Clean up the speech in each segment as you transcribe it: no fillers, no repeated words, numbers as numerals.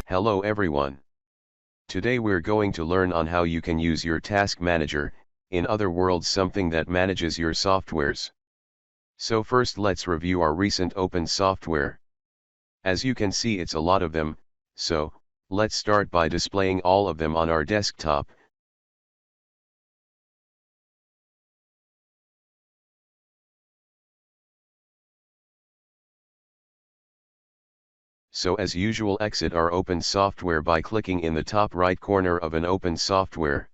Hello everyone. Today we're going to learn on how you can use your task manager, in other words something that manages your softwares. So first let's review our recent open software. As you can see it's a lot of them, so let's start by displaying all of them on our desktop. So as usual exit our open software by clicking in the top right corner of an open software.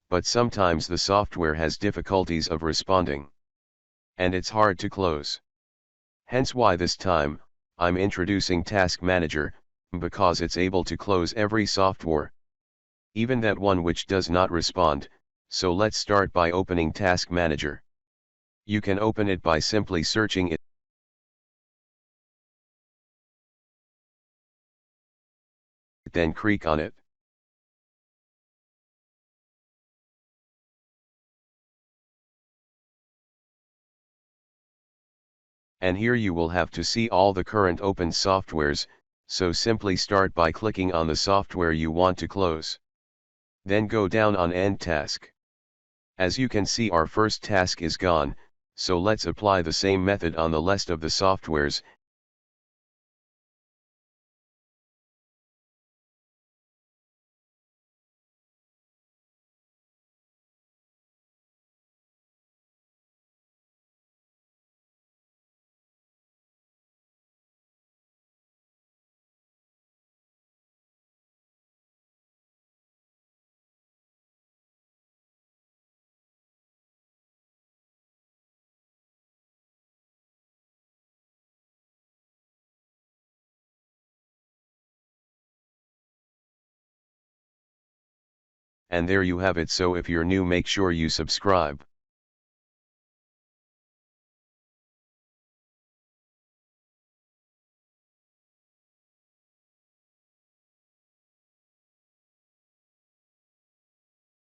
But sometimes the software has difficulties of responding. And it's hard to close. Hence why this time, I'm introducing Task Manager, because it's able to close every software. Even that one which does not respond, so let's start by opening Task Manager. You can open it by simply searching it. Then click on it. And here you will have to see all the current open softwares, so simply start by clicking on the software you want to close. Then go down on End Task. As you can see our first task is gone, so let's apply the same method on the list of the softwares. And there you have it. So if you're new, make sure you subscribe.